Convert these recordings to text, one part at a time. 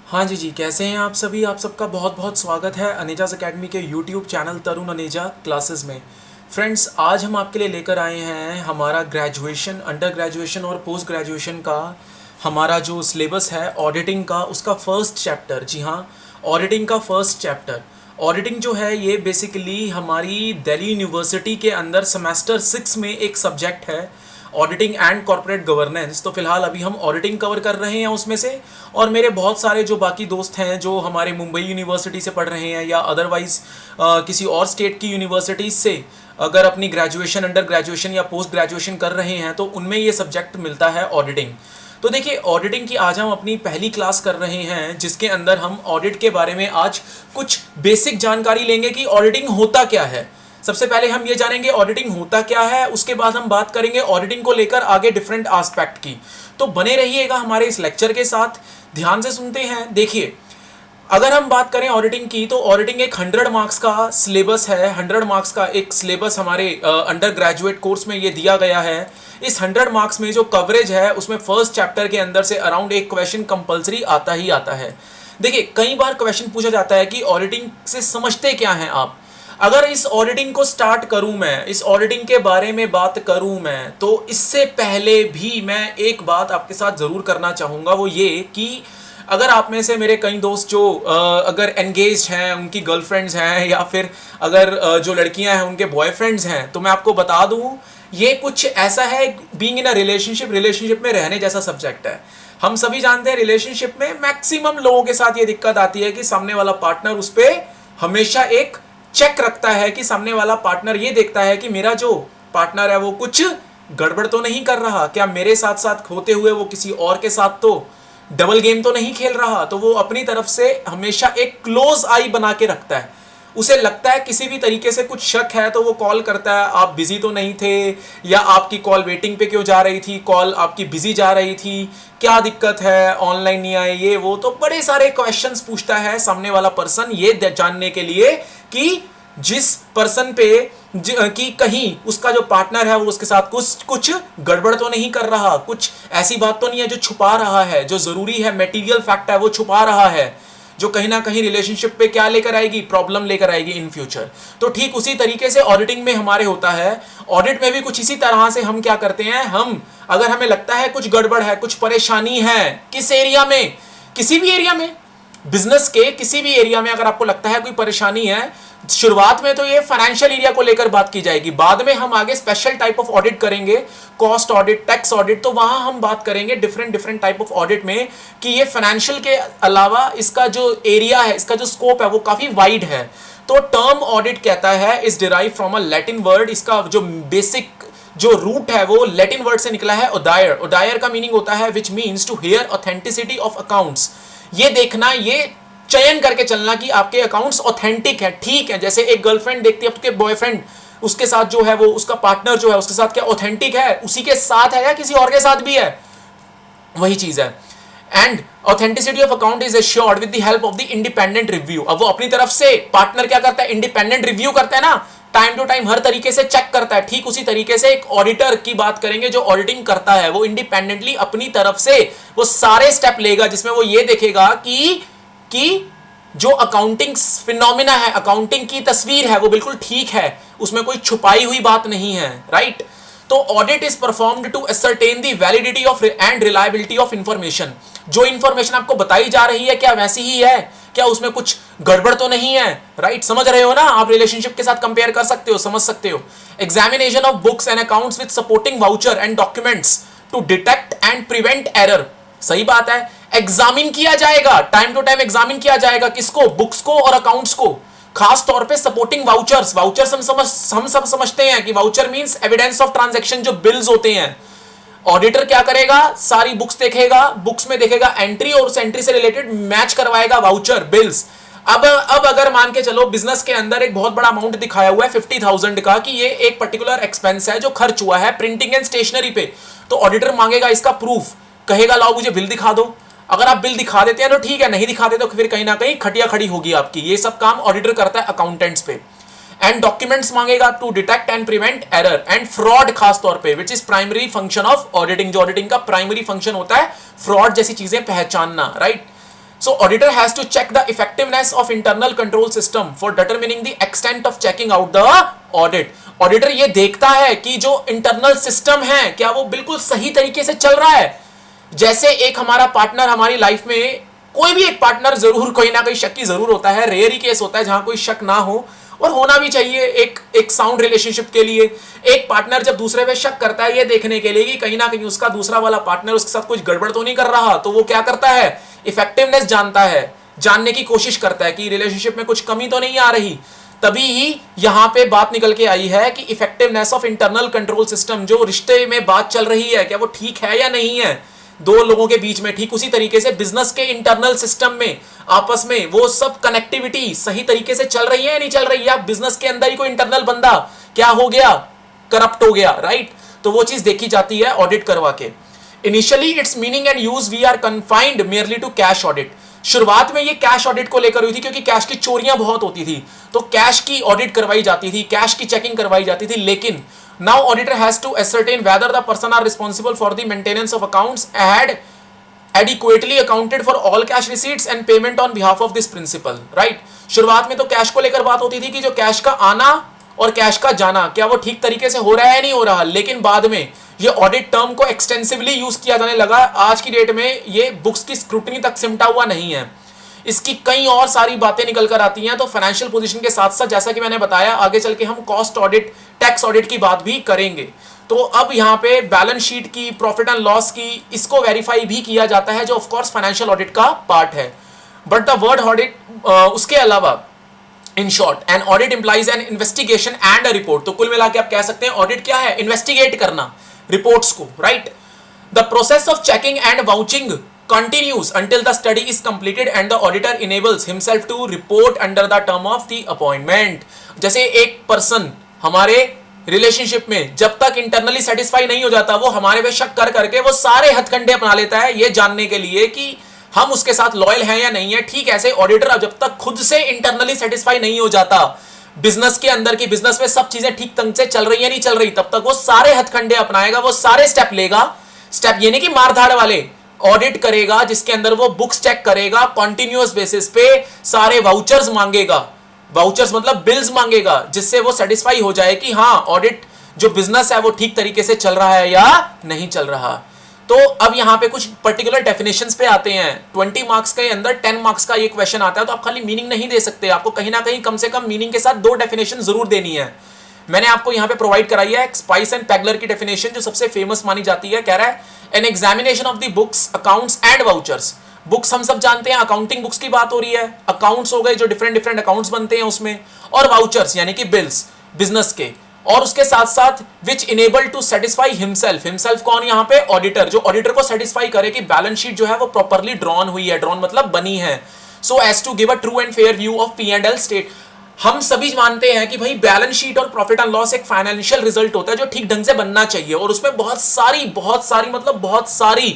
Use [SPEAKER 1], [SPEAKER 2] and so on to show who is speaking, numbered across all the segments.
[SPEAKER 1] हाँ जी जी, कैसे हैं आप सभी। आप सबका बहुत बहुत स्वागत है अनेजाज एकेडमी के यूट्यूब चैनल तरुण अनेजा क्लासेस में। फ्रेंड्स, आज हम आपके लिए लेकर आए हैं हमारा ग्रेजुएशन, अंडर ग्रेजुएशन और पोस्ट ग्रेजुएशन का हमारा जो सिलेबस है ऑडिटिंग का, उसका फर्स्ट चैप्टर। जी हाँ, ऑडिटिंग का फर्स्ट चैप्टर। ऑडिटिंग जो है ये बेसिकली हमारी दिल्ली यूनिवर्सिटी के अंदर सेमेस्टर 6 में एक सब्जेक्ट है, ऑडिटिंग एंड कॉर्पोरेट गवर्नेंस। तो फिलहाल अभी हम ऑडिटिंग कवर कर रहे हैं उसमें से। और मेरे बहुत सारे जो बाकी दोस्त हैं जो हमारे मुंबई यूनिवर्सिटी से पढ़ रहे हैं या अदरवाइज किसी और स्टेट की यूनिवर्सिटीज़ से अगर अपनी ग्रेजुएशन, अंडर ग्रेजुएशन या पोस्ट ग्रेजुएशन कर रहे हैं, तो उनमें ये सब्जेक्ट मिलता है ऑडिटिंग। तो देखिए, ऑडिटिंग की आज हम अपनी पहली क्लास कर रहे हैं, जिसके अंदर हम ऑडिट के बारे में आज कुछ बेसिक जानकारी लेंगे कि ऑडिटिंग होता क्या है। सबसे पहले हम ये जानेंगे ऑडिटिंग होता क्या है, उसके बाद हम बात करेंगे ऑडिटिंग को लेकर आगे डिफरेंट एस्पेक्ट की। तो बने रहिएगा हमारे इस लेक्चर के साथ, ध्यान से सुनते हैं। देखिए, अगर हम बात करें ऑडिटिंग की, तो ऑडिटिंग एक 100 मार्क्स का सिलेबस है। 100 मार्क्स का एक सिलेबस हमारे अंडर ग्रेजुएट कोर्स में ये दिया गया है। इस 100 मार्क्स में जो कवरेज है उसमें फर्स्ट चैप्टर के अंदर से अराउंड एक क्वेश्चन कंपलसरी आता ही आता है। देखिए, कई बार क्वेश्चन पूछा जाता है कि ऑडिटिंग से समझते क्या हैं आप। अगर इस ऑडिटिंग को स्टार्ट करूं, मैं इस ऑडिटिंग के बारे में बात करूं मैं, तो इससे पहले भी मैं एक बात आपके साथ ज़रूर करना चाहूँगा, वो ये कि अगर आप में से मेरे कई दोस्त जो अगर एंगेज्ड हैं, उनकी गर्लफ्रेंड्स हैं, या फिर अगर जो लड़कियां हैं उनके बॉयफ्रेंड्स हैं, तो मैं आपको बता दूं, ये कुछ ऐसा है, बीइंग इन अ रिलेशनशिप में रहने जैसा सब्जेक्ट है। हम सभी जानते हैं रिलेशनशिप में मैक्सिमम लोगों के साथ ये दिक्कत आती है कि सामने वाला पार्टनर उस पर हमेशा एक चेक रखता है, कि सामने वाला पार्टनर ये देखता है कि मेरा जो पार्टनर है वो कुछ गड़बड़ तो नहीं कर रहा, क्या मेरे साथ साथ होते हुए वो किसी और के साथ तो डबल गेम तो नहीं खेल रहा। तो वो अपनी तरफ से हमेशा एक क्लोज आई बना के रखता है। उसे लगता है किसी भी तरीके से कुछ शक है तो वो कॉल करता है, आप बिजी तो नहीं थे, या आपकी कॉल वेटिंग पे क्यों जा रही थी, कॉल आपकी बिजी जा रही थी, क्या दिक्कत है, ऑनलाइन नहीं आए, ये वो। तो बड़े सारे क्वेश्चंस पूछता है सामने वाला पर्सन, ये जानने के लिए कि जिस पर्सन पे कि कहीं उसका जो पार्टनर है वो उसके साथ कुछ गड़बड़ तो नहीं कर रहा, कुछ ऐसी बात तो नहीं है जो छुपा रहा है, जो जरूरी है, मटेरियल फैक्ट है वो छुपा रहा है, जो कहीं ना कहीं रिलेशनशिप पे क्या लेकर आएगी, प्रॉब्लम लेकर आएगी इन फ्यूचर। तो ठीक उसी तरीके से ऑडिटिंग में हमारे होता है। ऑडिट में भी कुछ इसी तरह से हम क्या करते हैं, हम अगर हमें लगता है कुछ गड़बड़ है, कुछ परेशानी है, किस एरिया में, किसी भी एरिया में, बिजनेस के किसी भी एरिया में अगर आपको लगता है कोई परेशानी है, शुरुआत में तो ये फाइनेंशियल एरिया को लेकर बात की जाएगी, बाद में हम आगे स्पेशल टाइप ऑफ ऑडिट करेंगे, कॉस्ट ऑडिट, टैक्स ऑडिट। तो वहां हम बात करेंगे डिफरेंट टाइप ऑफ ऑडिट में कि ये फाइनेंशियल के अलावा इसका जो एरिया है, इसका जो स्कोप है वो काफी वाइड है। तो टर्म ऑडिट कहता है is derive from a Latin word, इसका जो बेसिक जो रूट है वो लैटिन वर्ड से निकला है, ओडायर। ओडायर का मीनिंग होता है which means to hear authenticity of accounts. ये देखना, ये चयन करके चलना कि आपके अकाउंट्स ऑथेंटिक है, ठीक है। जैसे एक गर्लफ्रेंड देखती है आपके बॉयफ्रेंड, उसके साथ जो है वो उसका पार्टनर जो है उसके साथ क्या ऑथेंटिक है, उसी के साथ है या किसी और के साथ भी है, वही चीज है। And authenticity of account is assured with the help of the independent review. अब वो अपनी तरफ से पार्टनर क्या करता है, इंडिपेंडेंट रिव्यू करता है ना, टाइम टू टाइम हर तरीके से चेक करता है। ठीक उसी तरीके से एक ऑडिटर की बात करेंगे जो ऑडिटिंग करता है, वो इंडिपेंडेंटली अपनी तरफ से वो सारे स्टेप लेगा जिसमें वो ये देखेगा कि जो अकाउंटिंग फिनोमिना है, अकाउंटिंग की तस्वीर है, वो बिल्कुल ठीक है, उसमें कोई छुपाई हुई बात नहीं है, राइट। तो audit is performed to ascertain the validity of and reliability of information. जो इंफॉर्मेशन आपको बताई जा रही है क्या वैसी ही है, क्या उसमें कुछ गड़बड़ तो नहीं है, राइट। समझ रहे हो ना, आप रिलेशनशिप के साथ कंपेयर कर सकते हो, समझ सकते हो। Examination of books and accounts with supporting voucher and documents to detect and prevent error. सही बात है, एग्जामिन किया जाएगा, टाइम टू टाइम एग्जामिन किया जाएगा, किसको, बुक्स को और अकाउंट्स को। खास तौर पे सपोर्टिंग वाउचर्स, वाउचर्स हम सब समझते हैं कि voucher means evidence of transaction, जो बिल्स होते हैं। ऑडिटर क्या करेगा, सारी बुक्स देखेगा, बुक्स में देखेगा एंट्री और उस एंट्री से रिलेटेड मैच करवाएगा वाउचर, बिल्स। अब अगर मान के चलो बिजनेस के अंदर एक बहुत बड़ा अमाउंट दिखाया हुआ है 50,000 का, कि ये एक पर्टिकुलर एक्सपेंस है जो खर्च हुआ है प्रिंटिंग एंड स्टेशनरी पे, तो ऑडिटर मांगेगा इसका प्रूफ, कहेगा लाओ मुझे बिल दिखा दो। अगर आप बिल दिखा देते हैं तो ठीक है, नहीं दिखाते तो फिर कहीं ना कहीं खटिया खड़ी होगी आपकी। ये सब काम ऑडिटर करता है अकाउंटेंट्स पे। एंड डॉक्यूमेंट्स मांगेगा to detect and prevent error and fraud, खास तौर पे, which is primary function of auditing. जो ऑडिटिंग का प्राइमरी फंक्शन होता है फ्रॉड जैसी चीजें पहचानना, right. So auditor has to check the effectiveness of internal control system for determining the extent of checking out the audit. Auditor ये देखता है कि जो इंटरनल सिस्टम है क्या वो बिल्कुल सही तरीके से चल रहा है. जैसे एक हमारा पार्टनर हमारी लाइफ में, कोई भी एक पार्टनर जरूर कोई ना कोई शक जरूर होता है, रेयर ही केस होता है जहां कोई शक ना हो, और होना भी चाहिए एक साउंड रिलेशनशिप के लिए. एक पार्टनर जब दूसरे पे शक करता है ये देखने के लिए कि कहीं ना कहीं उसका दूसरा वाला पार्टनर उसके साथ कुछ गड़बड़ तो नहीं कर रहा, तो वो क्या करता है, इफेक्टिवनेस जानता है, जानने की कोशिश करता है कि रिलेशनशिप में कुछ कमी तो नहीं आ रही. तभी ही यहां पे बात निकल के आई है कि effectiveness of internal control system, जो रिश्ते में बात चल रही है क्या वो ठीक है या नहीं है दो लोगों के बीच में. ठीक उसी तरीके से बिजनेस के इंटरनल सिस्टम में आपस में वो सब कनेक्टिविटी सही तरीके से चल रही है या नहीं चल रही है. आप बिजनेस के अंदर ही कोई इंटरनल बंदा क्या हो गया, करप्ट हो गया, राइट. तो वो चीज देखी जाती है ऑडिट करवा के. Initially its meaning and use we are confined merely to cash audit. शुरुआत में ये कैश ऑडिट को लेकर हुई थी क्योंकि कैश की चोरियां बहुत होती थी, तो कैश की ऑडिट करवाई जाती थी, कैश की चेकिंग करवाई जाती थी. लेकिन now auditor has to ascertain whether the person are responsible for the maintenance of accounts had adequately accounted for all cash receipts and payment on behalf of this principal, right. शुरुआत में तो cash को लेकर बात होती थी कि जो कैश का आना और कैश का जाना क्या वो ठीक तरीके से हो रहा है या नहीं हो रहा. लेकिन बाद में ये ऑडिट टर्म को एक्सटेंसिवली यूज किया जाने लगा. आज की डेट में ये बुक्स की स्क्रूटनी तक सिमटा हुआ नहीं है, इसकी कई और सारी बातें निकल कर आती हैं. तो फाइनेंशियल पोजीशन के साथ साथ जैसा कि मैंने बताया आगे चल के हम कॉस्ट ऑडिट, टैक्स ऑडिट की बात भी करेंगे. तो अब यहाँ पे बैलेंस शीट की, प्रॉफिट एंड लॉस की, इसको वेरीफाई भी किया जाता है जो ऑफ कोर्स फाइनेंशियल ऑडिट का पार्ट है. बट द वर्ड ऑडिट, उसके अलावा in short an audit implies N investigation and a report. तो कुल मिला के आप कह सकते हैं ऑडिट क्या है, इन्वेस्टिगेट करना रिपोर्ट्स को, right. The process of checking and vouching continues until the study is completed and the auditor enables himself to report under the term of the appointment. जैसे एक पर्सन हमारे रिलेशनशिप में जब तक इंटरनली सेटिस्फाई नहीं हो जाता वो हमारे पे शक कर करके वो सारे हथकंडे अपना लेता है ये जानने के लिए कि हम उसके साथ लॉयल हैं या नहीं है. ठीक ऐसे ऑडिटर जब तक खुद से इंटरनली सेटिस्फाई नहीं हो जाता बिजनेस के अंदर की, बिजनेस में सब चीजें ठीक ढंग से चल रही है नहीं चल रही, तब तक वो सारे हथकंडे अपनाएगा, वो सारे स्टेप लेगा. स्टेप ये नहीं कि मारधाड़ वाले, ऑडिट करेगा जिसके अंदर वो बुक्स चेक करेगा, कॉन्टिन्यूअस बेसिस पे सारे वाउचर्स मांगेगा, वाउचर्स मतलब बिल्स मांगेगा, जिससे वो सेटिस्फाई हो जाए कि हाँ ऑडिट जो बिजनेस है वो ठीक तरीके से चल रहा है या नहीं चल रहा. तो अब यहाँ पे कुछ पर्टिकुलर डेफिनेशंस पे आते हैं. 20 मार्क्स के अंदर 10 मार्क्स का ये क्वेश्चन आता है, तो आप खाली मीनिंग नहीं दे सकते, आपको कहीं ना कहीं कम से कम मीनिंग के साथ 2 डेफिनेशन जरूर देनी है. मैंने आपको यहाँ पे प्रोवाइड कराई है स्पाइस एंड पैगलर की डेफिनेशन जो सबसे फेमस मानी जाती है. कह रहा है an examination of the books, accounts and vouchers. Books हम सब जानते हैं, अकाउंटिंग बुक्स की बात हो रही है, अकाउंट्स हो गए जो डिफरेंट डिफरेंट अकाउंट्स बनते हैं उसमें, और वाउचर्स यानी कि बिल्स बिजनेस के. और उसके साथ साथ which enable to satisfy himself. Himself कौन यहाँ पे, ऑडिटर, जो ऑडिटर को सेटिस्फाई करे कि बैलेंस शीट जो है वो प्रॉपर्ली ड्रॉन हुई है, ड्रॉन मतलब बनी है, so as to give a true and fair view of P&L state. हम सभी मानते हैं कि भाई बैलेंस शीट और प्रॉफिट एंड लॉस एक फाइनेंशियल रिजल्ट होता है जो ठीक ढंग से बनना चाहिए, और उसमें बहुत सारी मतलब बहुत सारी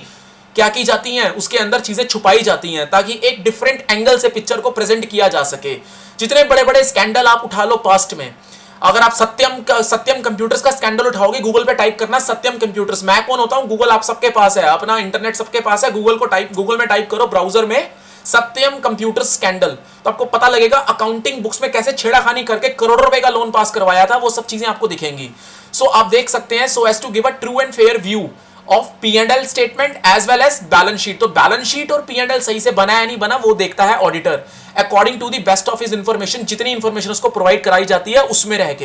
[SPEAKER 1] क्या की जाती हैं, उसके अंदर चीजें छुपाई जाती हैं ताकि एक डिफरेंट एंगल से पिक्चर को प्रेजेंट किया जा सके. जितने बड़े बड़े स्कैंडल आप उठा लो पास्ट में, अगर आप सत्यम कंप्यूटर्स का स्कैंडल उठाओगे, गूगल पे टाइप करना सत्यम कंप्यूटर्स. मैं कौन होता हूं, गूगल आप सबके पास है, अपना इंटरनेट सबके पास है, गूगल में टाइप करो ब्राउजर में सत्यम कंप्यूटर स्कैंडल, तो आपको पता लगेगा अकाउंटिंग बुक्स में कैसे छेड़ाखानी करके करोड़ों रुपए का लोन पास करवाया था, वो सब चीजें आपको दिखेंगी. सो आप देख सकते हैं, so as to give a true and fair view of P&L statement as well as balance sheet. तो बैलेंस शीट और P&L सही से बना है नहीं बना वो देखता है auditor according to the best of his information, जितनी इंफॉर्मेशन उसको प्रोवाइड कराई जाती है उसमें रह के,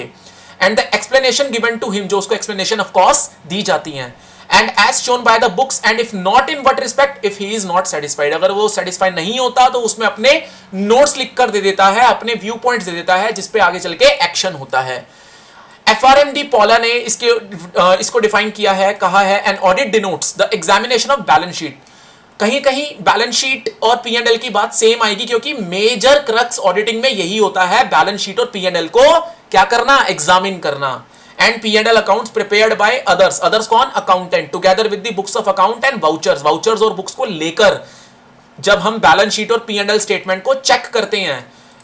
[SPEAKER 1] and the explanation given to him, जो उसको एक्सप्लेनेशन ऑफ कोर्स दी जाती है, and as shown by the books, and if not in what respect, if he is not satisfied. अगर वो satisfied नहीं होता तो उसमें अपने notes लिख कर दे देता है, अपने व्यू पॉइंट्स दे देता है, जिसपे आगे चल के एक्शन होता है. FRMD पॉला ने इसको डिफाइन किया है, कहा है an audit denotes the examination of balance sheet. कहीं कहीं बैलेंस शीट और P&L की बात सेम आएगी क्योंकि मेजर क्रक्स ऑडिटिंग में यही होता है, बैलेंस शीट और P&L को क्या करना, एग्जामिन करना. And P&L accounts prepared by others कौन, accountant, together with the books of account and vouchers और बुक्स को लेकर जब हम बैलेंस शीट और P&L स्टेटमेंट को चेक करते हैं,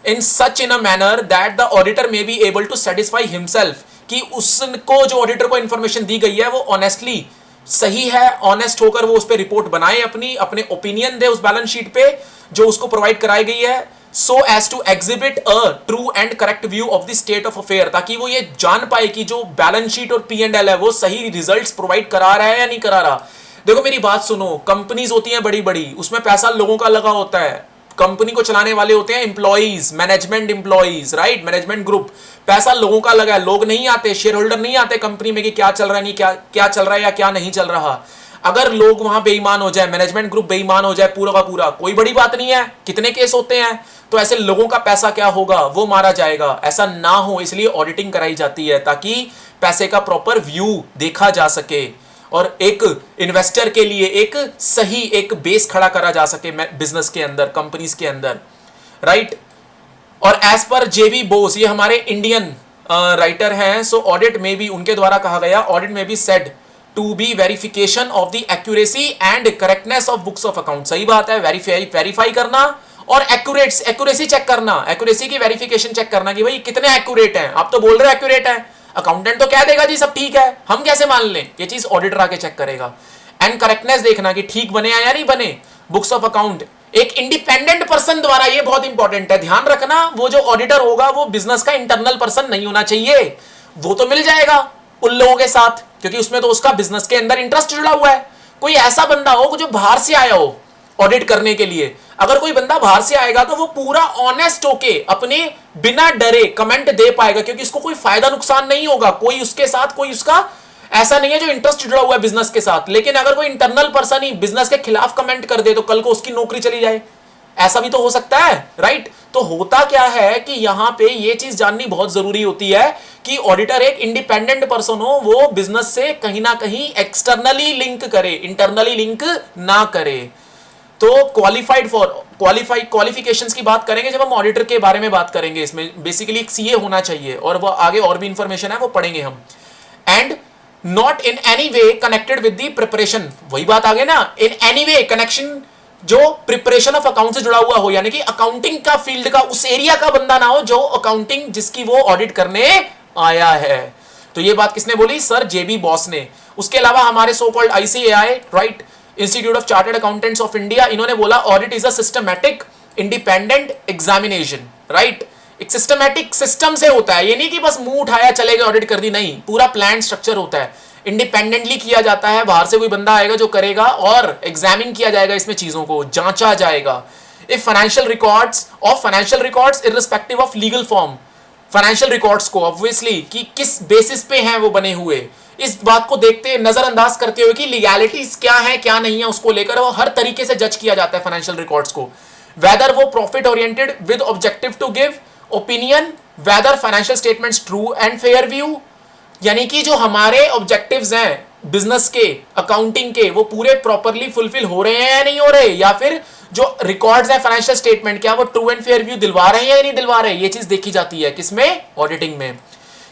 [SPEAKER 1] in a manner that the auditor may be able to satisfy himself, कि उसको जो ऑडिटर को इंफॉर्मेशन दी गई है वो ऑनेस्टली सही है, ऑनेस्ट होकर वो उस पर रिपोर्ट बनाए, अपने ओपिनियन दे उस बैलेंस शीट पे, जो उसको प्रोवाइड कराई गई है so as to exhibit a true and correct view of the state of affair, ताकि वो ये जान पाए कि जो बैलेंस शीट और P&L है वो सही रिजल्ट्स प्रोवाइड करा रहा है या नहीं करा रहा। देखो मेरी बात सुनो, कंपनीज होती हैं बड़ी बड़ी, उसमें पैसा लोगों का लगा होता है, कंपनी को चलाने वाले होते हैं employees, management employees, right, management group, पैसा लोगों का लगा है, लोग नहीं आते, शेयर होल्डर नहीं आते कंपनी में कि क्या चल रहा है, नहीं क्या चल रहा है या क्या नहीं चल रहा। अगर लोग वहां बेईमान हो जाए, मैनेजमेंट ग्रुप बेईमान हो जाए पूरा का पूरा, कोई बड़ी बात नहीं है, कितने केस होते हैं, तो ऐसे लोगों का पैसा क्या होगा, वो मारा जाएगा। ऐसा ना हो इसलिए ऑडिटिंग कराई जाती है, ताकि पैसे का प्रॉपर व्यू देखा जा सके और एक इन्वेस्टर के लिए एक सही एक बेस खड़ा करा जा सके बिजनेस के अंदर, कंपनीज के अंदर, राइट। और एज पर जेबी बोस, ये हमारे इंडियन राइटर हैं, सो ऑडिट में भी उनके द्वारा कहा गया, ऑडिट में भी said to be verification of the accuracy and correctness of books of account. सही बात है, वेरीफाई करना और एक्यूरेसी चेक करना, एक्यूरेसी की वेरिफिकेशन चेक करना कि भाई कितने एक्यूरेट हैं। आप तो बोल रहे हो एक्यूरेट है, अकाउंटेंट तो कह देगा जी सब ठीक है, हम कैसे मान लें, ये चीज ऑडिटर आके चेक करेगा। एंड करेक्टनेस देखना कि ठीक बने या नहीं बने बुक्स ऑफ अकाउंट, एक इंडिपेंडेंट पर्सन द्वारा, ये बहुत इंपॉर्टेंट है, ध्यान रखना, वो जो ऑडिटर होगा वो बिजनेस का इंटरनल पर्सन नहीं होना चाहिए, वो तो मिल जाएगा उन लोगों के साथ, क्योंकि उसमें तो उसका बिजनेस के अंदर इंटरेस्ट जुड़ा हुआ है। कोई ऐसा बंदा हो जो बाहर से आया हो ऑडिट करने के लिए, अगर कोई बंदा बाहर से आएगा तो वो पूरा ऑनेस्ट होके अपने बिना डरे कमेंट दे पाएगा, क्योंकि उसको कोई फायदा नुकसान नहीं होगा, कोई उसके साथ कोई उसका ऐसा नहीं है जो इंटरेस्ट जुड़ा हुआ है बिजनेस के साथ। लेकिन अगर कोई इंटरनल पर्सन ही बिजनेस के खिलाफ कमेंट कर दे तो कल को उसकी नौकरी चली जाए, ऐसा भी तो हो सकता है, राइट। तो होता क्या है कि यहां पे ये चीज जाननी बहुत जरूरी होती है कि ऑडिटर एक इंडिपेंडेंट पर्सन हो, वो बिजनेस से कहीं ना कहीं एक्सटर्नली लिंक करे, इंटरनली लिंक ना करे। तो क्वालिफिकेशंस की बात करेंगे जब हम ऑडिटर के बारे में बात करेंगे, इसमें बेसिकली एक सीए होना चाहिए, और वो आगे और भी इंफॉर्मेशन है वो पढ़ेंगे हम। And not in any way connected with the preparation, वही बात आगे ना, इन एनी वे कनेक्शन जो प्रिपरेशन ऑफ अकाउंट से जुड़ा हुआ हो, यानी कि अकाउंटिंग का फील्ड का उस एरिया का बंदा ना हो जो अकाउंटिंग जिसकी वो ऑडिट करने आया है। तो ये बात किसने बोली, सर जेबी बॉस ने। उसके अलावा हमारे so called ICAI, right, institute of chartered accountants of India, इन्होंने बोला audit is a systematic independent examination, right. एक सिस्टमैटिक सिस्टम से होता है, ये नहीं कि बस मुंह उठाया चले गए ऑडिट कर दी, नहीं, पूरा प्लान स्ट्रक्चर होता है, इंडिपेंडेंटली किया जाता है, बाहर से कोई बंदा आएगा जो करेगा और एग्जामिन किया जाएगा, इसमें चीजों को जांचा जाएगा। If financial records irrespective of legal form, financial records को ऑब्वियसली कि किस बेसिस पे हैं वो बने हुए, इस बात को देखते नजरअंदाज करते हुए कि लीगैलिटीज क्या है क्या नहीं है, उसको लेकर वो हर तरीके से जज किया जाता है फाइनेंशियल रिकॉर्ड्स को। वेदर वो profit oriented with objective to give opinion, whether financial statements true and fair view, यानी कि जो हमारे ऑब्जेक्टिव्स हैं बिजनेस के, अकाउंटिंग के, वो पूरे प्रॉपरली फुलफिल हो रहे हैं या नहीं हो रहे, या फिर जो रिकॉर्ड्स हैं फाइनेंशियल स्टेटमेंट क्या वो ट्रू एंड फेयर व्यू दिलवा रहे हैं या नहीं दिलवा रहे, ये चीज देखी जाती है किसमें, ऑडिटिंग में।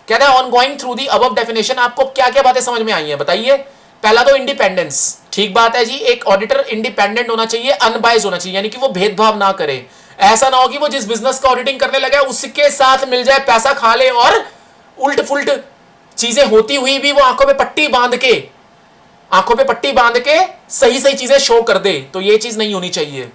[SPEAKER 1] कहता है on going through the above definition, आपको क्या क्या बातें समझ में आई हैं बताइए। पहला तो इंडिपेंडेंस, ठीक बात है जी, एक ऑडिटर इंडिपेंडेंट होना चाहिए, अनबाइज होना चाहिए, यानी कि वो भेदभाव ना करे। ऐसा ना हो कि वो जिस बिजनेस का ऑडिटिंग करने लगा उसके साथ मिल जाए, पैसा खा ले और उल्ट फुल्ट चीजें होती हुई भी वो आंखों पे पट्टी बांध के सही सही चीजें शो कर दे, तो ये चीज नहीं होनी चाहिए।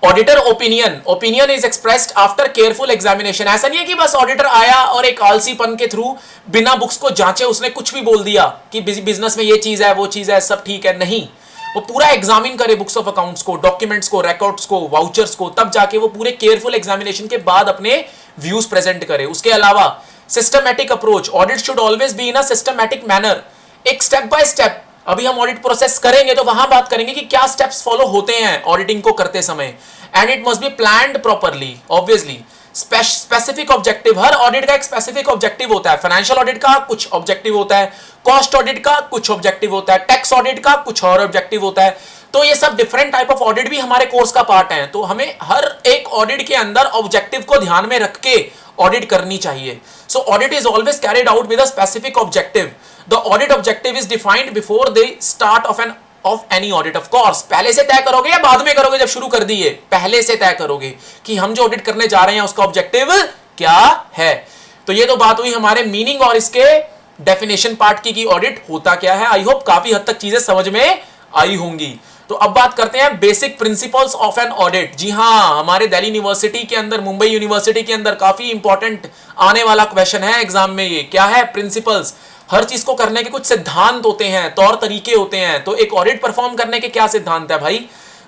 [SPEAKER 1] Auditor opinion is expressed after careful examination, ऐसा नहीं है कि बस ऑडिटर आया और एक आलसीपन के थ्रू बिना बुक्स को जांचे उसने कुछ भी बोल दिया कि बिजनेस में ये चीज है वो चीज है सब ठीक है, नहीं, वो पूरा एग्जामिन करे बुक्स ऑफ अकाउंट्स को, डॉक्यूमेंट्स को, रिकॉर्ड्स को, वाउचर्स को, तब जाके वो पूरे केयरफुल एग्जामिनेशन के बाद अपने व्यूज प्रेजेंट करे। उसके अलावा systematic approach, audit should always be in a systematic manner, एक स्टेप बाय स्टेप, अभी हम ऑडिट प्रोसेस करेंगे तो वहां बात करेंगे कि क्या स्टेप्स फॉलो होते हैं ऑडिटिंग को करते समय, and it must be planned properly, obviously. Specific objective, her audit का एक स्पेसिफिक ऑब्जेक्टिव होता है, फाइनेंशियल ऑडिट का कुछ ऑब्जेक्टिव होता है, कॉस्ट ऑडिट का कुछ ऑब्जेक्टिव होता है, टैक्स ऑडिट का कुछ और ऑब्जेक्टिव होता है, तो ये सब डिफरेंट टाइप ऑफ ऑडिट भी हमारे कोर्स का पार्ट है, तो हमें हर एक ऑडिट के अंदर ऑब्जेक्टिव को ध्यान में रख के ऑडिट करनी चाहिए। So audit is always carried out with a specific objective, the audit objective is defined before the start of any audit. Of course पहले से तय करोगे या बाद में करोगे, जब शुरू कर दिए पहले से तय करोगे कि हम जो ऑडिट करने जा रहे हैं उसका ऑब्जेक्टिव क्या है। तो ये तो बात हुई हमारे मीनिंग और इसके डेफिनेशन पार्ट की कि ऑडिट होता क्या है। आई होप काफी हद तक चीजें समझ में आई होंगी। तो अब बात करते हैं basic principles of an audit. जी हाँ, हमारे दिल्ली यूनिवर्सिटी के अंदर, मुंबई यूनिवर्सिटी के अंदर काफी इंपॉर्टेंट आने वाला क्वेश्चन है एग्जाम में। ये क्या है? प्रिंसिपल्स। हर चीज को करने के कुछ सिद्धांत होते हैं, तौर तरीके होते हैं। तो एक ऑडिट परफॉर्म करने के क्या सिद्धांत है भाई?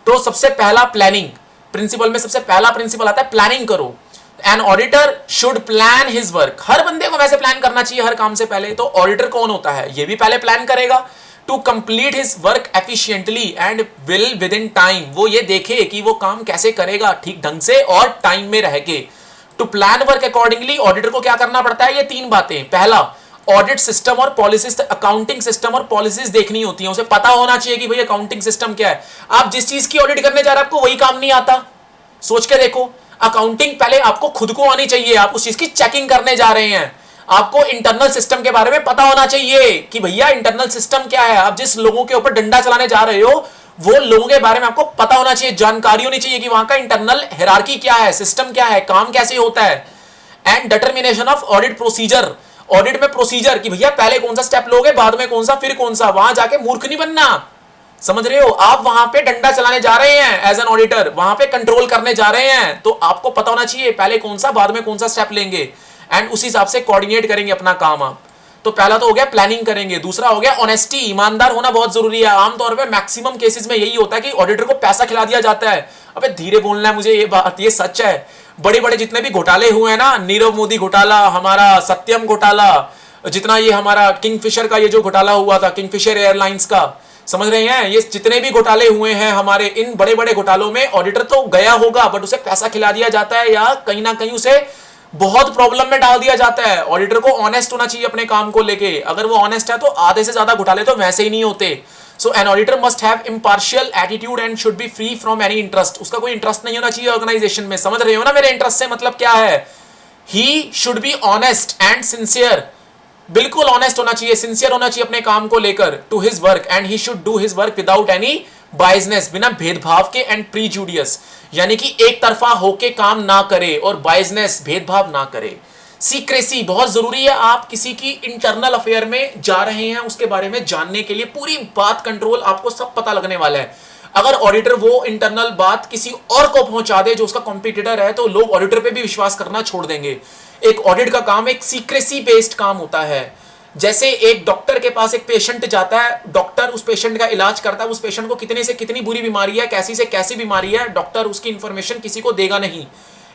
[SPEAKER 1] तो सबसे पहला प्लानिंग। प्रिंसिपल में सबसे पहला प्रिंसिपल आता है प्लानिंग करो। An auditor should plan his work. हर बंदे को वैसे प्लान करना चाहिए हर काम से पहले। तो ऑडिटर कौन होता है? ये भी पहले प्लान करेगा to complete his work efficiently and will within time. वो ये देखे कि वो काम कैसे करेगा ठीक ढंग से और टाइम में रह के। To plan work accordingly auditor को क्या करना पड़ता है? ये तीन बातें। पहला, ऑडिट सिस्टम और पॉलिसीज, अकाउंटिंग सिस्टम और पॉलिसीज देखनी होती है। उसे पता होना चाहिए कि भाई अकाउंटिंग सिस्टम क्या है। आप जिस चीज की ऑडिट करने जा रहे हैं आपको वही काम नहीं आता, सोच के देखो। अकाउंटिंग पहले आपको खुद को आनी चाहिए। आप उस चीज की चेकिंग करने जा रहे हैं, आपको इंटरनल सिस्टम के बारे में पता होना चाहिए कि भैया इंटरनल सिस्टम क्या है। आप जिस लोगों के ऊपर डंडा चलाने जा रहे हो वो लोगों के बारे में आपको पता होना चाहिए, जानकारी होनी चाहिए कि वहां का इंटरनल हायरार्की क्या है, सिस्टम क्या है, काम कैसे होता है। And determination of audit procedure. Audit में प्रोसीजर कि भैया पहले कौन सा स्टेप लोगे, बाद में कौन सा, फिर कौन सा। वहां जाके मूर्ख नहीं बनना, समझ रहे हो? आप वहां पे डंडा चलाने जा रहे हैं एज एन ऑडिटर, वहां पे कंट्रोल करने जा रहे हैं। तो आपको पता होना चाहिए पहले कौन सा, बाद में कौन सा स्टेप लेंगे, एंड उसी हिसाब से कोऑर्डिनेट करेंगे अपना काम आप। तो पहला तो हो गया प्लानिंग करेंगे। दूसरा हो गया ऑनेस्टी, ईमानदार होना बहुत जरूरी है। आमतौर पे मैक्सिमम केसेस में यही होता है कि ऑडिटर को पैसा खिला दिया जाता है। अबे धीरे बोलना है मुझे, ये बात ये सच है। बड़े बड़े जितने भी घोटाले हुए हैं ना, नीरव मोदी घोटाला, हमारा सत्यम घोटाला, जितना ये हमारा किंगफिशर का ये जो घोटाला हुआ था, किंगफिशर एयरलाइंस का, समझ रहे हैं? ये जितने भी घोटाले हुए हैं हमारे, इन बड़े बड़े घोटालों में ऑडिटर तो गया होगा बट उसे पैसा खिला दिया जाता है या कहीं ना कहीं उसे बहुत प्रॉब्लम में डाल दिया जाता है। ऑडिटर को ऑनेस्ट होना चाहिए अपने काम को लेके। अगर वो ऑनेस्ट है तो आधे से ज्यादा घोटाले तो वैसे ही नहीं होते। So an auditor must have impartial attitude and should be free from any interest. उसका कोई इंटरेस्ट नहीं होना चाहिए ऑर्गेनाइजेशन में। समझ रहे हो ना मेरे इंटरेस्ट से मतलब क्या है? He should be honest and sincere. बिल्कुल ऑनेस्ट होना चाहिए, सिंसियर होना चाहिए अपने काम को लेकर to his work, and he should do his work without any biasness, बिना भेदभाव के, एंड प्रीजुडियस, यानी कि एक तरफा होके काम ना करे और बायसनेस, भेदभाव ना करे। सीक्रेसी बहुत जरूरी है। आप किसी की इंटरनल अफेयर में जा रहे हैं, उसके बारे में जानने के लिए पूरी बात कंट्रोल, आपको सब पता लगने वाला है। अगर ऑडिटर वो इंटरनल बात किसी और को पहुंचा दे जो उसका कॉम्पिटिटर है, तो लोग ऑडिटर पे भी विश्वास करना छोड़ देंगे। एक ऑडिट का काम एक सीक्रेसी बेस्ड काम होता है। जैसे एक डॉक्टर के पास एक पेशेंट जाता है, डॉक्टर उस पेशेंट का इलाज करता है, उस पेशेंट को कितनी से कितनी बुरी बीमारी है, कैसी से कैसी बीमारी है, डॉक्टर उसकी इंफॉर्मेशन किसी को देगा नहीं।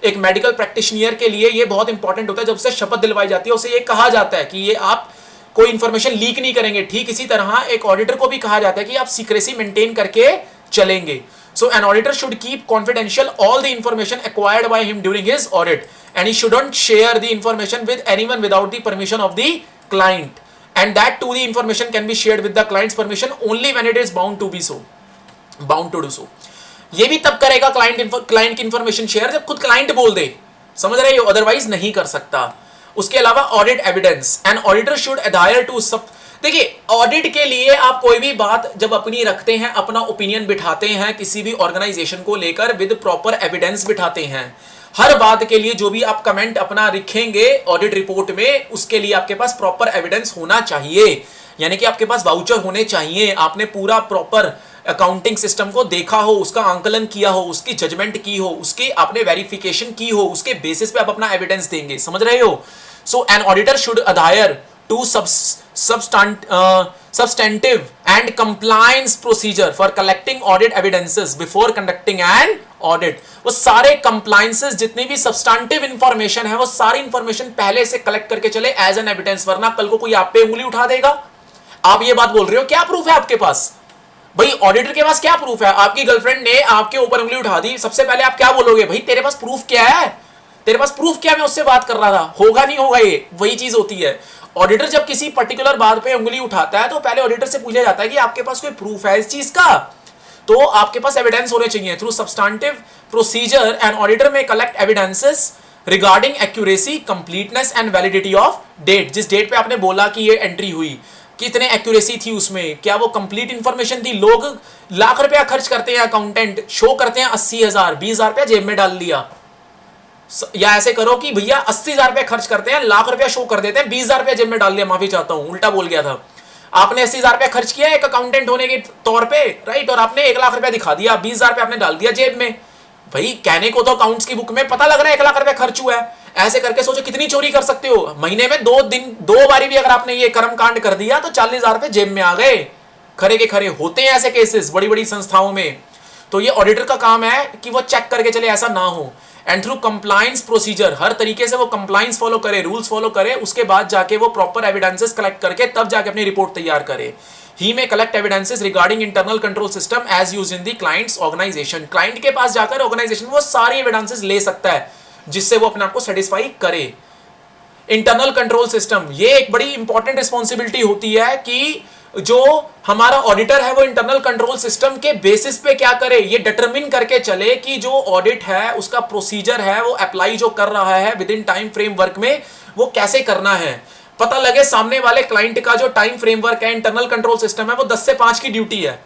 [SPEAKER 1] एक मेडिकल प्रैक्टिशनर के लिए ये बहुत इंपॉर्टेंट होता है। जब उसे शपथ दिलवाई जाती है उसे ये कहा जाता है कि ये आप कोई इंफॉर्मेशन लीक नहीं करेंगे। ठीक इसी तरह एक ऑडिटर को भी कहा जाता है कि आप सीक्रेसी मेंटेन करके चलेंगे। So an auditor should keep confidential all the information acquired by him during his audit, and he shouldn't share the information with anyone without the permission of the client, and that too the information can be shared with the client's permission only when it is bound to be so, bound to do so। ये भी तब करेगा client की information share जब खुद client बोल दे, समझ रहे हो? अदरवाइज नहीं कर सकता। उसके अलावा audit evidence, an auditor should adhere to सब। देखिए ऑडिट के लिए आप कोई भी बात जब अपनी रखते हैं, अपना ओपिनियन बिठाते हैं किसी भी ऑर्गेनाइजेशन को लेकर, विद प्रॉपर एविडेंस बिठाते हैं। हर बात के लिए जो भी आप कमेंट अपना लिखेंगे ऑडिट रिपोर्ट में, उसके लिए आपके पास प्रॉपर एविडेंस होना चाहिए, यानी कि आपके पास वाउचर होने चाहिए। आपने पूरा प्रॉपर अकाउंटिंग सिस्टम को देखा हो, उसका आंकलन किया हो, उसकी जजमेंट की हो, उसकी आपने वेरिफिकेशन की हो, उसके बेसिस पे आप अपना एविडेंस देंगे, समझ रहे हो? So an auditor should adhere to substantive and compliance procedure for collecting audit evidences before conducting an audit। वो सारे compliances जितनी भी substantive information है वो सारी information पहले से collect करके चले as an evidence, वरना कल को कोई आप पे उंगली उठा देगा। आप ये बात बोल रहे हो, क्या प्रूफ है आपके पास? भाई ऑडिटर के पास क्या प्रूफ है? आपकी गर्लफ्रेंड ने आपके ऊपर उंगली उठा दी, सबसे पहले आप क्या बोलोगे? भाई तेरे पास प्रूफ क्या है? तेरे पास प्रूफ क्या? मैं उससे बात कर रहा था। होगा नहीं होगा, ये वही चीज होती है। ऑडिटर जब किसी पर्टिकुलर बात पे उंगली उठाता है तो पहले ऑडिटर से पूछा जाता है कि आपके पास कोई प्रूफ है इस चीज का? तो आपके पास एविडेंस होने चाहिए। Through substantive procedure an auditor may collect evidences regarding accuracy, completeness and validity of date. जिस डेट पे आपने बोला कि ये एंट्री हुई, कितने एक्यूरेसी थी उसमें, क्या वो कंप्लीट इंफॉर्मेशन थी? लोग लाख रुपया खर्च करते हैं, अकाउंटेंट शो करते हैं 80,000, 20,000 रुपया जेब में डाल दिया। या ऐसे करो कि भैया 80,000 रुपया खर्च करते हैं, लाख रुपया शो कर देते हैं, 20,000 रुपया जेब में डाल दिया। माफी चाहता हूं, उल्टा बोल गया था। आपने 80,000 रुपया खर्च किया एक अकाउंटेंट होने के तौर पे, राइट, और आपने 1 लाख रुपया दिखा दिया, 20,000 रुपया आपने डाल दिया जेब में। भाई कहने को तो अकाउंट्स की बुक में पता लग रहा है 1 लाख रुपया खर्च हुआ है। ऐसे करके सोचो कितनी चोरी कर सकते हो। महीने में 2 बारी भी अगर आपने ये कर्म कांड कर दिया तो 40,000 रुपये जेब में आ गए। खरे के खरे होते हैं ऐसे केसेस बड़ी बड़ी संस्थाओं में। तो ये ऑडिटर का काम है कि वो चेक करके चले ऐसा ना हो। एंड थ्रू कंप्लायंस प्रोसीजर, हर तरीके से वो कंप्लायंस फॉलो करे, रूल्स फॉलो करे, उसके बाद जाके वो प्रॉपर एविडेंसेस कलेक्ट करके तब जाके अपनी रिपोर्ट तैयार करे। ही में collect evidences regarding internal control system as used in the clients organisation. Client के पास जाकर ऑर्गेनाइजेशन वो सारी एविडेंसेस ले सकता है जिससे वो अपने आप को सेटिस्फाई करे। इंटरनल कंट्रोल सिस्टम, ये एक बड़ी इंपॉर्टेंट रिस्पॉन्सिबिलिटी होती है कि जो हमारा ऑडिटर है वो इंटरनल कंट्रोल सिस्टम के बेसिस पे क्या करे, ये डिटरमिन करके चले कि जो ऑडिट है उसका प्रोसीजर है वो अप्लाई जो कर रहा है विद इन टाइम फ्रेमवर्क में वो कैसे करना है। पता लगे सामने वाले क्लाइंट का जो टाइम फ्रेमवर्क है, इंटरनल कंट्रोल सिस्टम है, वो 10 से 5 की ड्यूटी है।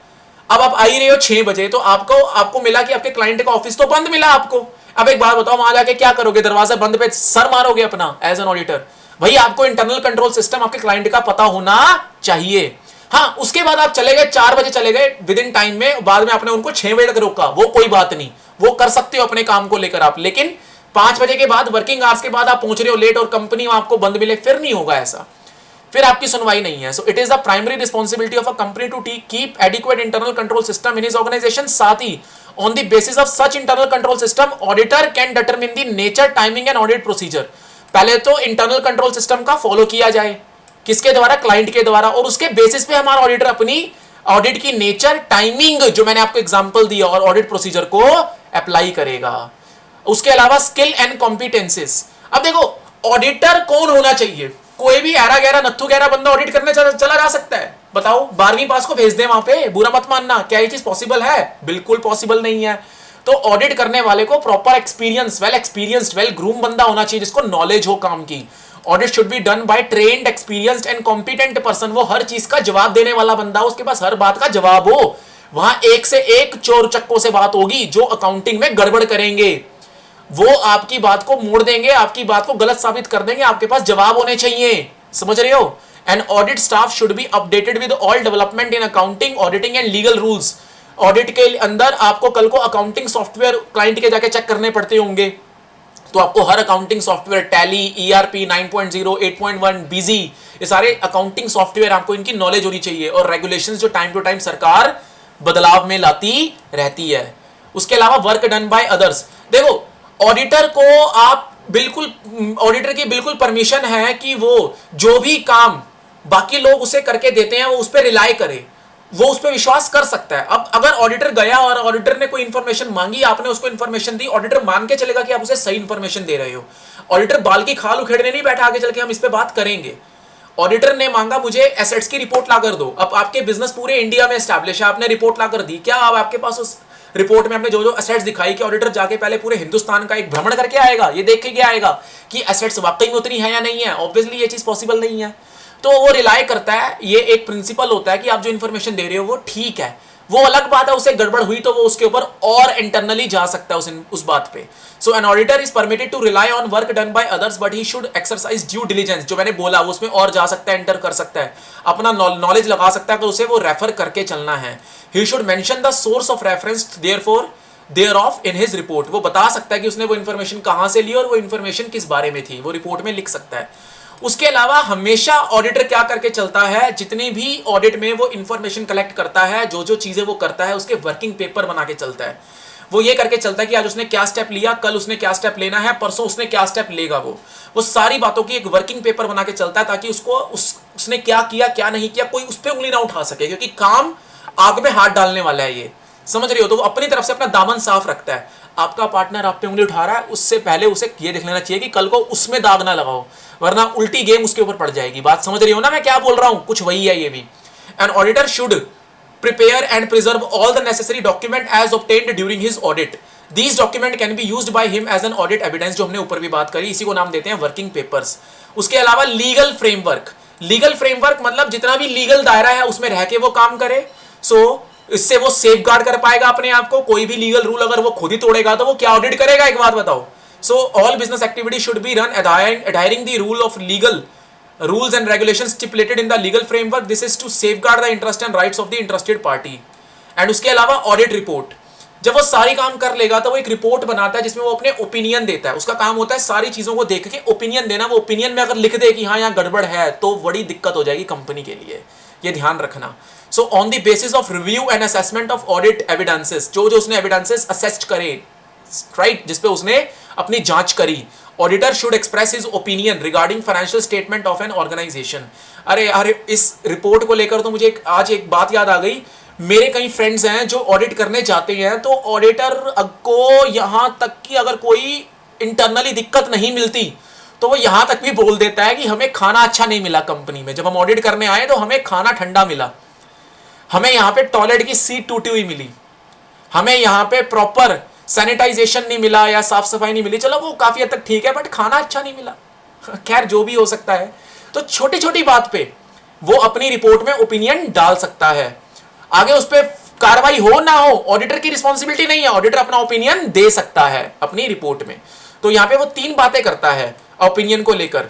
[SPEAKER 1] अब आप आ ही रहे हो 6 बजे, तो आपको मिला कि आपके क्लाइंट का ऑफिस तो बंद मिला आपको। अब एक बात बताओ, वहां जाके क्या करोगे? दरवाजा बंद पे सर मारोगे अपना एज एन ऑडिटर? भाई आपको इंटरनल कंट्रोल सिस्टम आपके क्लाइंट का पता होना चाहिए। हाँ, उसके बाद आप चले गए 4 बजे चले गए विद इन टाइम में, बाद में आपने उनको 6 बजे तक रोका, वो कोई बात नहीं, वो कर सकते हो अपने काम को लेकर आप। लेकिन 5 बजे के बाद, वर्किंग आवर्स के बाद आप पहुंच रहे हो लेट और कंपनी आपको बंद मिले, फिर नहीं होगा ऐसा, फिर आपकी सुनवाई नहीं है। So it is the primary responsibility of a company to keep adequate internal control system in his organization. साथ ही on the basis of such internal control system auditor can determine the nature, timing and audit procedure. पहले तो internal control system का follow किया जाए, किसके द्वारा? Client के द्वारा, और उसके बेसिस पे हमारा ऑडिटर अपनी ऑडिट की नेचर, टाइमिंग जो मैंने आपको एग्जांपल दिया और ऑडिट प्रोसीजर को अप्लाई करेगा। उसके अलावा स्किल एंड कॉम्पिटेंसेस। अब देखो ऑडिटर कौन होना चाहिए? कोई भी ऐरा गैरा नत्थु गैरा बंदा ऑडिट करने चला जा सकता है? बताओ 12वीं पास को भेज दे वहां पे, बुरा मत मानना। क्या ये चीज पॉसिबल है? बिल्कुल पॉसिबल नहीं है। तो ऑडिट करने वाले को proper experience, well experienced, well groom बंदा होना चाहिए जिसको नॉलेज हो काम की। Audit should be done by trained, experienced and competent person. वो हर चीज का जवाब देने वाला बंदा, उसके पास हर बात का जवाब हो। वहां एक से एक चोर चक्कों से बात होगी जो अकाउंटिंग में गड़बड़ करेंगे, वो आपकी बात को मोड़ देंगे, आपकी बात को गलत साबित कर देंगे। आपके पास जवाब होने चाहिए, समझ रहे हो? And audit staff should be updated with all development in accounting, auditing and legal rules. Audit के अंदर आपको कल को अकाउंटिंग सॉफ्टवेयर क्लाइंट के जाके चेक करने पड़ते होंगे, तो आपको हर अकाउंटिंग सॉफ्टवेयर, टैली, ईआरपी 9.0, 8.1, बीजी, ये सारे अकाउंटिंग सॉफ्टवेयर आपको इनकी नॉलेज होनी चाहिए। और रेगुलेशंस जो टाइम टू टाइम सरकार बदलाव में लाती रहती है। उसके अलावा वर्क डन बाय अदर्स। देखो ऑडिटर को आप बिल्कुल, ऑडिटर की बिल्कुल परमिशन है कि वो जो भी काम बाकी लोग उसे करके देते हैं वो उस पर रिलाई करे, वो उस पर विश्वास कर सकता है। अब अगर ऑडिटर गया और ऑडिटर ने कोई इंफॉर्मेशन मांगी, आपने उसको इंफॉर्मेशन दी, ऑडिटर मान के चलेगा कि आप उसे सही इंफॉर्मेशन दे रहे हो। ऑडिटर बाल की खाल उखेड़ने नहीं बैठा आगे चल के हम इस पे बात करेंगे। ऑडिटर ने मांगा मुझे एसेट्स की रिपोर्ट ला कर दो। अब आपके बिजनेस पूरे इंडिया में एस्टैब्लिश है, आपने रिपोर्ट ला कर दी, क्या अब आपके पास उस रिपोर्ट में आपने जो जो एसेट्स दिखाई कि ऑडिटर जाके पहले पूरे हिंदुस्तान का एक भ्रमण करके आएगा, ये देख के आएगा कि एसेट्स वाकई में उतनी है या नहीं है? ऑब्वियसली ये चीज पॉसिबल नहीं है। तो वो रिलाई करता है, ये एक प्रिंसिपल होता है कि आप जो इन्फॉर्मेशन दे रहे हो वो ठीक है। वो अलग बात है उसे गड़बड़ हुई तो वो उसके ऊपर और इंटरनली जा सकता है उस बात पे। So an auditor is permitted to rely on work done by others but he should exercise due diligence. जो मैंने बोला उसमें और जा सकता है, एंटर कर सकता है, अपना नॉलेज लगा सकता है, तो उसे वो रेफर करके चलना है। He should mention the source of reference thereof in his report. वो बता सकता है कि उसने वो इन्फॉर्मेशन कहां से ली और वो इन्फॉर्मेशन किस बारे में थी, वो रिपोर्ट में लिख सकता है। उसके अलावा हमेशा ऑडिटर क्या करके चलता है, जितनी भी ऑडिट में वो इंफॉर्मेशन कलेक्ट करता है, जो जो चीजें वो करता है उसके वर्किंग पेपर बना के चलता है। वो ये करके चलता है कि आज उसने क्या स्टेप लिया, कल उसने क्या स्टेप लेना है, परसों उसने क्या स्टेप लेगा। वो सारी बातों की एक वर्किंग पेपर बना के चलता है ताकि उसने क्या किया क्या नहीं किया कोई उस पर उंगली ना उठा सके, क्योंकि काम आग में हाथ डालने वाला है, ये समझ रही हो? तो वो अपनी तरफ से अपना दामन साफ रखता है। आपका पार्टनर आप पे उंगली उठा रहा है, उससे पहले उसे ये देख लेना चाहिए कि कल को उसमें दाग ना लगाओ, वरना उल्टी गेम उसके ऊपर पड़ जाएगी। बात समझ रही हो ना मैं क्या बोल रहा हूं? कुछ वही है ये भी। An auditor should prepare and preserve all the necessary document as obtained during his audit. These document can be used by him as an audit evidence, जो हमने ऊपर भी बात करी, इसी को नाम देते हैं वर्किंग पेपर्स। उसके अलावा लीगल फ्रेमवर्क। लीगल फ्रेमवर्क मतलब जितना भी लीगल दायरा है उसमें रह के वो काम करे। सो इससे वो सेफ गार्ड कर पाएगा अपने आप को। कोई भी लीगल रूल अगर वो खुद ही तोड़ेगा तो वो क्या ऑडिट करेगा, एक बात बताओ? So all business activity should be run adhering the rule of legal rules and regulations stipulated in the legal framework. This is to safeguard the interest and rights of the interested party. And उसके अलावा audit report, जब वो सारी काम कर लेगा तो वो एक रिपोर्ट बनाता है जिसमें वो अपने ओपिनियन देता है। उसका काम होता है सारी चीजों को देख के ओपिनियन देना। वो ओपिनियन में अगर लिख दे कि हाँ यहाँ गड़बड़ है तो बड़ी दिक्कत हो जाएगी कंपनी के लिए, ये ध्यान रखना। So on the basis of review and assessment of audit evidences, जो उसने एविडेंसेस असेस्ट करे, राइट, जिसपे उसने अपनी जांच करी, auditor should express his opinion regarding financial statement of an organisation. अरे यार, इस रिपोर्ट को लेकर तो मुझे आज एक बात याद आ गई। मेरे कई फ्रेंड्स हैं जो ऑडिट करने जाते हैं, तो ऑडिटर को यहां तक कि अगर कोई इंटरनली दिक्कत नहीं मिलती तो वो यहां तक भी बोल देता है कि हमें खाना अच्छा नहीं मिला कंपनी में। जब हम ऑडिट करने आए तो हमें खाना ठंडा मिला, हमें यहां पे टॉयलेट की सीट टूटी हुई मिली, हमें यहां पे प्रॉपर सैनिटाइजेशन नहीं मिला या साफ सफाई नहीं मिली। चलो वो काफी हद तक ठीक है, बट खाना अच्छा नहीं मिला। खैर जो भी हो सकता है, तो छोटी छोटी बात पे वो अपनी रिपोर्ट में ओपिनियन डाल सकता है। आगे उस पर कार्रवाई हो ना हो, ऑडिटर की रिस्पॉन्सिबिलिटी नहीं है, ऑडिटर अपना ओपिनियन दे सकता है अपनी रिपोर्ट में। तो यहां पे वो 3 बातें करता है ओपिनियन को लेकर।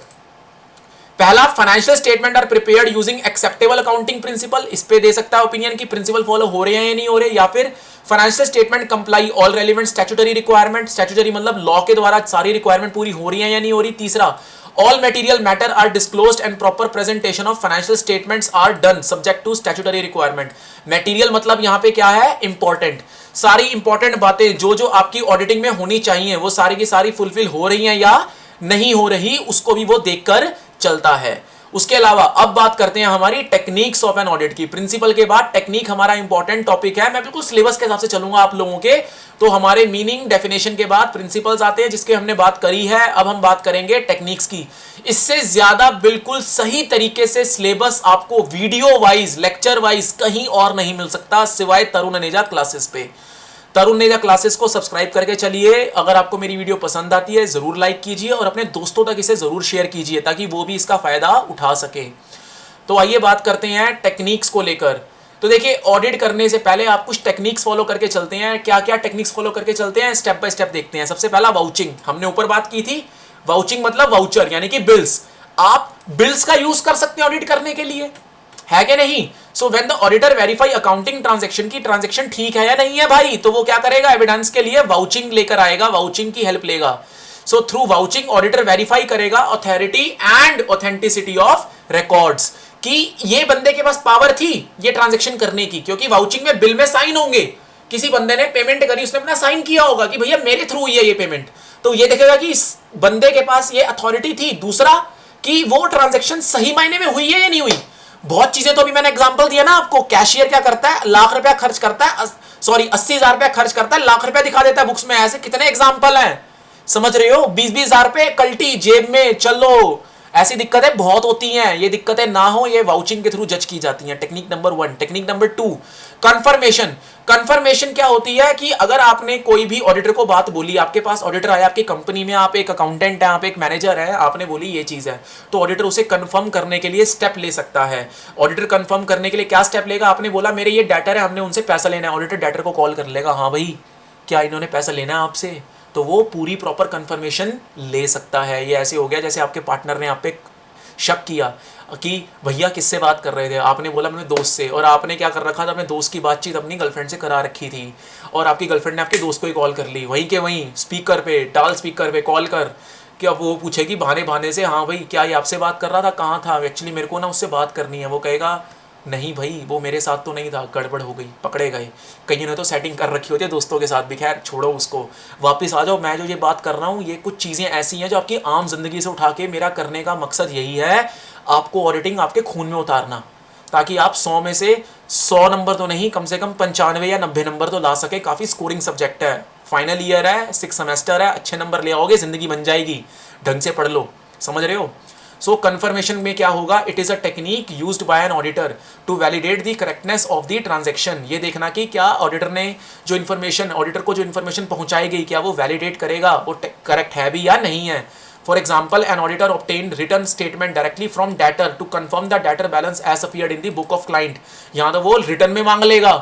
[SPEAKER 1] पहला, financial statement are prepared using acceptable accounting principle, इस पे दे सकता है ओपिनियन की प्रिंसिपल फॉलो हो रहे हैं या नहीं हो रहे। या फिर financial statement comply all relevant statutory requirement, statutory मतलब लॉ के द्वारा सारी रिक्वायरमेंट पूरी हो रही है या नहीं हो रही। तीसरा, all material matter are disclosed and proper presentation of financial statements are done subject to statutory requirement। material मतलब यहां पे क्या है, important। सारी इंपॉर्टेंट बातें जो आपकी ऑडिटिंग में होनी चाहिए वो सारी की सारी फुलफिल हो रही हैं या नहीं हो रही, उसको भी वो देखकर चलता है। उसके अलावा अब बात करते हैं हमारी टेक्निक्स ऑफ एन ऑडिट की। प्रिंसिपल के बाद टेक्निक हमारा इंपॉर्टेंट टॉपिक है। मैं बिल्कुल सिलेबस के हिसाब से चलूंगा आप लोगों के। तो हमारे मीनिंग डेफिनेशन के बाद प्रिंसिपल्स आते हैं, जिसके हमने बात करी है। अब हम बात करेंगे टेक्निक्स की। इससे ज्यादा बिल्कुल सही तरीके से सिलेबस आपको वीडियो वाइज, लेक्चर वाइज कहीं और नहीं मिल सकता सिवाय तरुण अनेजा क्लासेस पे। तरुण अनेजा क्लासेस को सब्सक्राइब करके चलिए। अगर आपको मेरी वीडियो पसंद आती है जरूर लाइक कीजिए और अपने दोस्तों तक इसे जरूर शेयर कीजिए ताकि वो भी इसका फायदा उठा सके। तो आइए बात करते हैं टेक्निक्स को लेकर। तो देखिए, ऑडिट करने से पहले आप कुछ टेक्निक्स फॉलो करके चलते हैं। क्या क्या टेक्निक्स फॉलो करके चलते हैं, स्टेप बाय स्टेप देखते हैं। सबसे पहला, वाउचिंग। हमने ऊपर बात की थी, वाउचिंग मतलब वाउचर यानी कि बिल्स। आप बिल्स का यूज कर सकते हैं ऑडिट करने के लिए, है कि नहीं। So when the auditor verify accounting transaction की ट्रांजैक्शन ठीक है या नहीं है भाई, तो वो क्या करेगा, एविडेंस के लिए वाउचिंग लेकर आएगा, वाउचिंग की हेल्प लेगा। So through vouching auditor verify करेगा authority and authenticity of records, कि ये बंदे के पास पावर थी ये ट्रांजैक्शन करने की, क्योंकि वाउचिंग में बिल में साइन होंगे। किसी बंदे ने पेमेंट करी, उसने अपना साइन किया होगा कि भैया मेरे थ्रू हुई है ये पेमेंट, तो ये देखेगा कि इस बंदे के पास ये अथॉरिटी थी। दूसरा, कि वो ट्रांजैक्शन सही मायने में हुई है या नहीं हुई। बहुत चीजें तो अभी मैंने एग्जांपल दिया ना आपको। कैशियर क्या करता है, लाख रुपया खर्च करता है, सॉरी 80,000 रुपया खर्च करता है, लाख रुपया दिखा देता है बुक्स में। ऐसे कितने एग्जांपल हैं, समझ रहे हो। 20-20 हजार रुपए कल्टी जेब में, चलो ऐसी दिक्कतें बहुत होती हैं। ये दिक्कतें ना हो, ये वाउचिंग के थ्रू जज की जाती हैं। Technique number 1। Technique number 2, confirmation. Confirmation क्या होती है कि अगर आपने कोई भी ऑडिटर को बात बोली, आपके पास ऑडिटर आया आपकी कंपनी में, आप एक अकाउंटेंट है, आप एक मैनेजर है, आपने बोली ये चीज है, तो ऑडिटर उसे कंफर्म करने के लिए स्टेप ले सकता है। ऑडिटर कंफर्म करने के लिए क्या स्टेप लेगा, आपने बोला मेरे ये डेटर है, हमने उनसे पैसा लेना है, ऑडिटर डेटर को कॉल कर लेगा, हाँ भाई क्या इन्होंने पैसा लेना है आपसे, तो वो पूरी प्रॉपर कंफर्मेशन ले सकता है। ये ऐसे हो गया जैसे आपके पार्टनर ने आप पे शक किया कि भैया किससे बात कर रहे थे, आपने बोला अपने दोस्त से, और आपने क्या कर रखा था, अपने दोस्त की बातचीत अपनी गर्लफ्रेंड से करा रखी थी, और आपकी गर्लफ्रेंड ने आपके दोस्त को ही कॉल कर ली, वहीं के वहीं स्पीकर पे, डाल स्पीकर पे कॉल कर कि अब वो पूछेगी बहाने बहाने से, हाँ भाई क्या ये आपसे बात कर रहा था, कहाँ था, एक्चुअली मेरे को ना उससे बात करनी है। वो कहेगा नहीं भाई वो मेरे साथ तो नहीं था, गड़बड़ हो गई, पकड़े गए। कहीं ने तो सेटिंग कर रखी होती है दोस्तों के साथ भी, खैर छोड़ो उसको, वापस आ जाओ। मैं जो ये बात कर रहा हूँ ये कुछ चीज़ें ऐसी हैं जो आपकी आम जिंदगी से उठा के, मेरा करने का मकसद यही है आपको ऑडिटिंग आपके खून में उतारना, ताकि आप 100 में से 100 नंबर तो नहीं, कम से कम 95 या 90 नंबर तो ला सके। काफ़ी स्कोरिंग सब्जेक्ट है, फाइनल ईयर है, 6 सेमेस्टर है, अच्छे नंबर ले आओगे, जिंदगी बन जाएगी, ढंग से पढ़ लो, समझ रहे हो। सो कन्फर्मेशन में क्या होगा, it is a technique used by an auditor to validate the correctness of the transaction. ये देखना कि क्या ऑडिटर ने जो इन्फॉर्मेशन, ऑडिटर को जो इन्फॉर्मेशन पहुंचाई गई, क्या वो वैलिडेट करेगा वो करेक्ट है भी या नहीं है। For example, an auditor obtained written statement directly from debtor to confirm the debtor balance as appeared in the book of client। यहाँ तो वो रिटर्न में मांग लेगा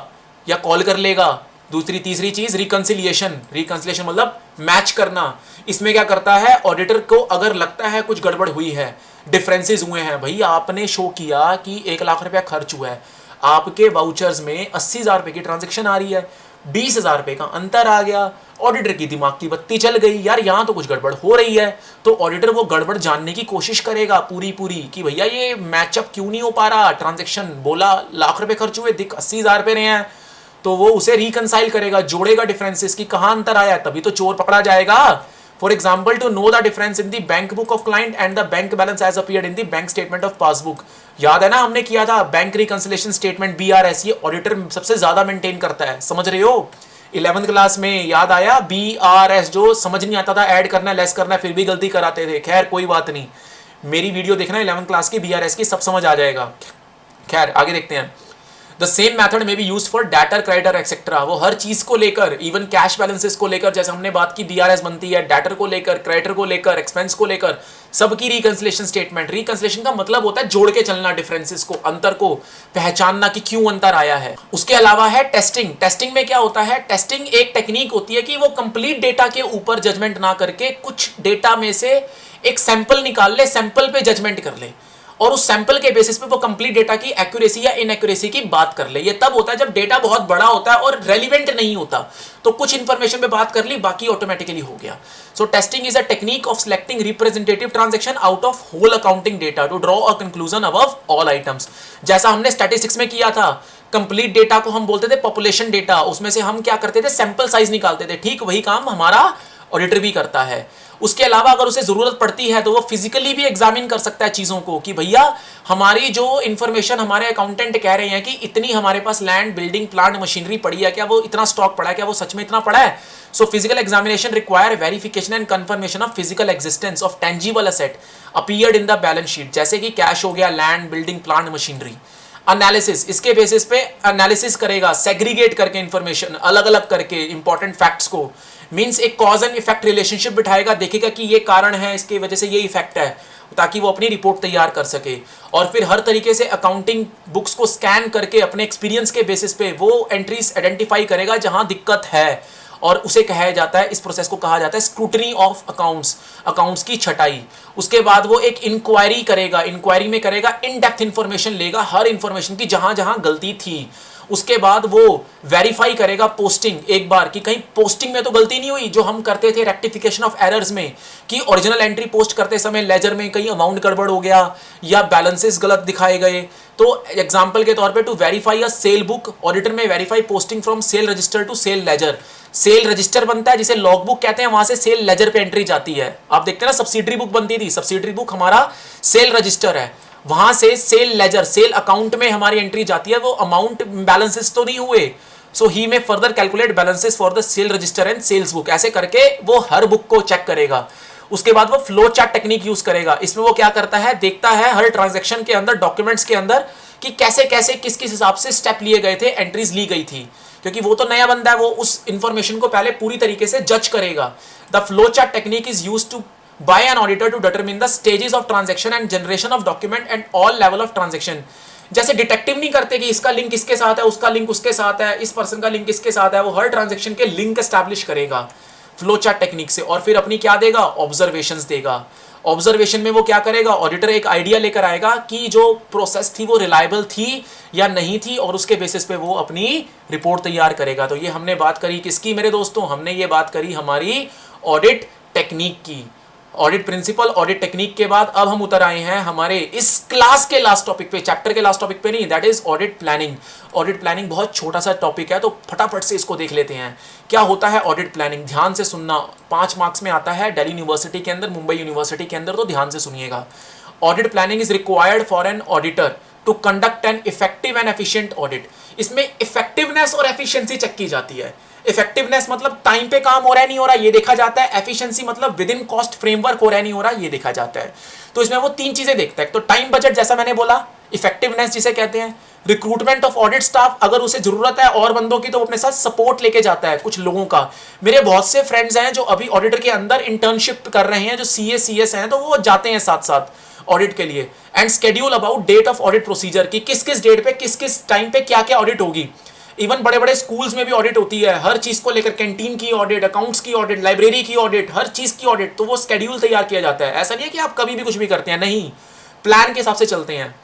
[SPEAKER 1] या कॉल कर लेगा। दूसरी तीसरी चीज रिकंसिलिएशन। रिकंसिलिएशन मतलब मैच करना, इसमें क्या करता है ऑडिटर को अगर लगता है कुछ गड़बड़ हुई है, डिफरेंसेस हुए हैं, भाई आपने शो किया कि 1 लाख रुपया खर्च हुआ है, आपके वाउचर्स में 80,000 रुपये की ट्रांजेक्शन आ रही है, 20,000 रुपये का अंतर आ गया, ऑडिटर की दिमाग की बत्ती चल गई, यार यहाँ तो कुछ गड़बड़ हो रही है। तो ऑडिटर वो गड़बड़ जानने की कोशिश करेगा पूरी कि भैया ये मैचअप क्यों नहीं हो पा रहा, ट्रांजेक्शन बोला लाख रुपए खर्च हुए, दिख 80,000 रुपये रहे हैं, तो वो उसे रिकनसाइल करेगा, जोड़ेगा डिफरेंसेस की कहाँ अंतर आया, तभी तो चोर पकड़ा जाएगा। For example, to know the difference in the bank book of client and the bank balance as appeared in the bank statement of passbook. याद है ना, हमने किया था बैंक रिकंसिलिएशन स्टेटमेंट BRS, ये ऑडिटर सबसे ज्यादा मेंटेन करता है, समझ रहे हो। 11th क्लास में याद आया BRS, जो समझ नहीं आता था, ऐड करना लेस करना फिर भी गलती कराते थे। खैर कोई बात नहीं, मेरी वीडियो देखना 11th क्लास की BRS की, सब समझ आ जाएगा। खैर आगे देखते हैं। द सेम मैथड में B use for debtor, creditor etcetera. वो हर चीज को लेकर, इवन कैश बैलेंसेस को लेकर, जैसे हमने बात की BRS बनती है, डेटर को लेकर, क्रेडिटर को लेकर, एक्सपेंस को लेकर, सबकी रिकंसिलिएशन स्टेटमेंट। रिकंसिलिएशन का मतलब होता है जोड़ के चलना, डिफरेंसेस को, अंतर को पहचानना कि क्यों अंतर आया है। उसके अलावा है टेस्टिंग। टेस्टिंग में क्या होता है, टेस्टिंग एक टेक्निक होती है कि वो कंप्लीट डेटा के ऊपर जजमेंट ना करके कुछ डेटा में से एक सैंपल निकाल ले, सैंपल पे जजमेंट कर ले और उस सैंपल के बेसिस पे वो कंप्लीट डेटा की एक्यूरेसी या इनएक्यूरेसी की बात कर ले। ये तब होता है जब डेटा बहुत बड़ा होता है और रेलिवेंट नहीं होता, तो कुछ इंफॉर्मेशन पे बात कर ली, बाकी ऑटोमेटिकली हो गया। So testing is a technique of selecting representative transaction out of whole accounting data to draw a conclusion above all items. जैसा हमने स्टैटिस्टिक्स में किया था, कंप्लीट डेटा को हम बोलते थे पॉपुलेशन डेटा, उसमें से हम क्या करते थे, सैंपल साइज निकालते थे। ठीक वही काम हमारा ऑडिटर भी करता है। उसके अलावा अगर उसे जरूरत पड़ती है तो वो फिजिकली भी एग्जामिन कर सकता है चीजों को कि भैया हमारी जो इंफॉर्मेशन हमारे अकाउंटेंट कह रहे हैं कि इतनी हमारे पास लैंड, बिल्डिंग, प्लांट, मशीनरी पड़ी है, क्या वो इतना स्टॉक पड़ा है, क्या वो सच में इतना पड़ा है। So physical examination require verification and confirmation of physical existence of tangible asset appeared in the balance sheet, जैसे कि कैश हो गया, land, building, plant, machinery. Analysis, इसके बेसिस पे एनालिसिस करेगा, सेग्रीगेट करके इंफॉर्मेशन, अलग अलग करके इंपॉर्टेंट फैक्ट्स को, मींस एक कॉज एंड इफेक्ट रिलेशनशिप बिठाएगा, देखेगा कि ये कारण है, इसके वजह से ये इफेक्ट है, ताकि वो अपनी रिपोर्ट तैयार कर सके। और फिर हर तरीके से अकाउंटिंग बुक्स को स्कैन करके अपने एक्सपीरियंस के बेसिस पे वो एंट्रीज आइडेंटिफाई करेगा जहां दिक्कत है, और उसे कहा जाता है, इस प्रोसेस को कहा जाता है स्क्रूटनी ऑफ अकाउंट्स, अकाउंट्स की छटाई। उसके बाद वो एक इंक्वायरी करेगा, इंक्वायरी में करेगा इन डेप्थ इंफॉर्मेशन लेगा, हर इंफॉर्मेशन की जहां जहां गलती थी। उसके बाद वो वेरीफाई करेगा पोस्टिंग एक बार कि कहीं पोस्टिंग में तो गलती नहीं हुई, जो हम करते थे रेक्टिफिकेशन ऑफ एरर्स में कि ओरिजिनल एंट्री पोस्ट करते समय लेजर में कहीं अमाउंट गड़बड़ हो गया या बैलेंसेस गलत दिखाए गए। तो एग्जांपल के तौर पे to verify a sale book, auditor may verify posting from sale register to sale ledger. Sale register बनता है जिसे लॉग बुक कहते हैं, वहां से सेल लेजर पे एंट्री जाती है। आप देखते हैं ना सब्सिडरी बुक बनती थी, सब्सिडरी बुक हमारा सेल रजिस्टर है, वहां से सेल लेजर, सेल अकाउंट में हमारी एंट्री जाती है, वो अमाउंट बैलेंसेस तो नहीं हुए, so he may further calculate balances for the sale register and sales book. ऐसे करके वो हर बुक को चेक करेगा। उसके बाद वो फ्लो चार्ट टेक्निक यूज करेगा। इसमें वो क्या करता है, देखता है हर ट्रांजैक्शन के अंदर, डॉक्यूमेंट्स के अंदर कि कैसे कैसे किस किस हिसाब से स्टेप लिए गए थे, एंट्रीज ली गई थी, क्योंकि वो तो नया बंदा है, वो उस इंफॉर्मेशन को पहले पूरी तरीके से जज करेगा। The flow chart technique is used to by an auditor to determine the stages of transaction and generation of document and all level of transaction। जैसे डिटेक्टिव नहीं करते कि इसका लिंक इसके साथ है, उसका लिंक उसके साथ है, इस पर्सन का लिंक इसके साथ है, वो हर ट्रांजैक्शन के लिंक एस्टैब्लिश करेगा फ्लो चार्ट टेक्निक से। और फिर अपनी क्या देगा, ऑब्जर्वेशंस देगा। ऑब्जर्वेशन में वो क्या करेगा, ऑडिटर एक आइडिया लेकर आएगा कि जो प्रोसेस थी वो रिलायबल थी या नहीं थी, और उसके बेसिस पे वो अपनी रिपोर्ट तैयार करेगा। तो ये हमने बात करी किसकी मेरे दोस्तों, हमने ये बात करी हमारी ऑडिट टेक्निक की। ऑडिट प्रिंसिपल, ऑडिट टेक्निक के बाद अब हम उतर आए हैं हमारे इस क्लास के लास्ट टॉपिक पे, चैप्टर के लास्ट टॉपिक पे नहीं, that is audit planning. Audit planning बहुत छोटा सा टॉपिक है, तो फटाफट से इसको देख लेते हैं। क्या होता है ऑडिट प्लानिंग, ध्यान से सुनना, 5 मार्क्स में आता है दिल्ली यूनिवर्सिटी के अंदर, मुंबई यूनिवर्सिटी के अंदर, तो ध्यान से सुनिएगा। Audit planning is required for an auditor to conduct an effective and efficient audit. इसमें इफेक्टिवनेस और एफिशिएंसी चेक की जाती है। इफेक्टिवनेस मतलब टाइम पे काम हो रहा है नहीं हो रहा, ये देखा जाता है। एफिशिएंसी मतलब विद इन कॉस्ट फ्रेमवर्क हो रहा है नहीं हो रहा, ये देखा जाता है। तो इसमें वो 3 चीजें देखता है। तो टाइम बजट, जैसा मैंने बोला, इफेक्टिवनेस जिसे कहते हैं, रिक्रूटमेंट ऑफ ऑडिट स्टाफ, अगर उसे जरूरत है और बंदों की तो अपने साथ सपोर्ट लेके जाता है कुछ लोगों का। मेरे बहुत से फ्रेंड्स हैं जो अभी ऑडिटर के अंदर इंटर्नशिप कर रहे हैं, जो CS हैं, तो वो जाते हैं साथ साथ ऑडिट के लिए। And schedule about date of audit procedure, कि किस किस डेट पे किस किस टाइम पे क्या क्या ऑडिट होगी। इवन बड़े बड़े स्कूल्स में भी ऑडिट होती है, हर चीज को लेकर, कैंटीन की ऑडिट, अकाउंट्स की ऑडिट, लाइब्रेरी की ऑडिट, हर चीज की ऑडिट। तो वो स्केड्यूल तैयार किया जाता है। ऐसा नहीं है कि आप कभी भी कुछ भी करते हैं, नहीं, प्लान के हिसाब से चलते हैं।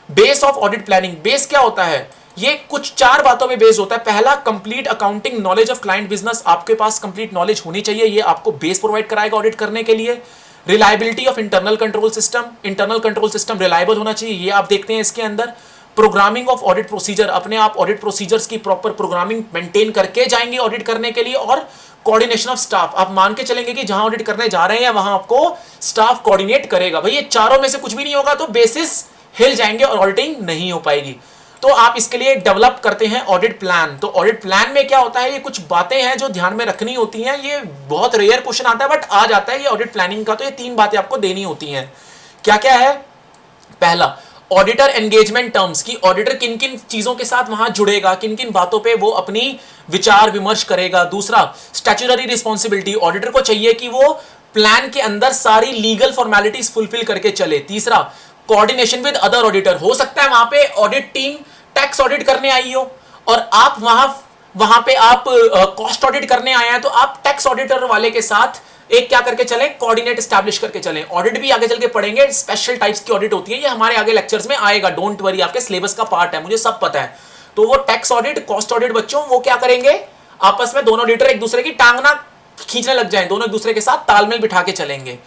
[SPEAKER 1] Base of audit planning, base क्या होता है? ये कुछ 4 बातों में बेस होता है। पहला, complete accounting knowledge of client business, आपके पास कंप्लीट नॉलेज होनी चाहिए, ये आपको बेस प्रोवाइड कराएगा ऑडिट करने के लिए। Reliability of internal control system, internal control system reliable होना चाहिए, ये आप देखते हैं इसके अंदर। प्रोग्रामिंग ऑफ ऑडिट प्रोसीजर, अपने आप ऑडिट प्रोसीजर्स की प्रॉपर प्रोग्रामिंग मेंटेन करके जाएंगे ऑडिट करने के लिए। और कोऑर्डिनेशन ऑफ स्टाफ, आप मान के चलेंगे कि जहां ऑडिट करने जा रहे हैं वहां आपको स्टाफ कोऑर्डिनेट करेगा। भाई ये चारों में से कुछ भी नहीं होगा तो बेसिस हिल जाएंगे और ऑडिटिंग नहीं हो पाएगी। तो आप इसके लिए डेवलप करते हैं ऑडिट प्लान। तो ऑडिट प्लान में क्या होता है, ये कुछ बातें हैं जो ध्यान में रखनी होती हैं। ये बहुत रेयर क्वेश्चन आता है बट आ जाता है ये ऑडिट प्लानिंग का। तो ये 3 बातें आपको देनी होती हैं। क्या क्या है? पहला, ऑडिटर एंगेजमेंट टर्म्स, की ऑडिटर किन किन चीजों के साथ वहां जुड़ेगा, किन किन बातों पे वो अपनी विचार विमर्श करेगा। दूसरा, स्टैट्यूटरी रिस्पॉन्सिबिलिटी, ऑडिटर को चाहिए कि वो प्लान के अंदर सारी लीगल फॉर्मेलिटीज फुलफिल करके चले। तीसरा, कोऑर्डिनेशन विद अदर ऑडिटर, हो सकता है वहां पे ऑडिट टीम टैक्स ऑडिट करने आई हो और आप वहां पे आप कॉस्ट ऑडिट करने आए हैं, तो आप टैक्स ऑडिटर वाले के साथ एक क्या करके चले, कोऑर्डिनेट एस्टैब्लिश करके चलें। ऑडिट भी आगे चल के पढ़ेंगे, स्पेशल टाइप्स की ऑडिट होती है, ये हमारे आगे लेक्चर्स में आएगा, डोंट वरी, आपके सिलेबस का पार्ट है, मुझे सब पता है। तो वो टैक्स ऑडिट, कॉस्ट ऑडिट बच्चों, वो क्या करेंगे, आपस में दोनों ऑडिटर एक दूसरे की टांग ना खींचने लग जाएं, दोनों एक दूसरे के साथ तालमेल बिठा के चलेंगे।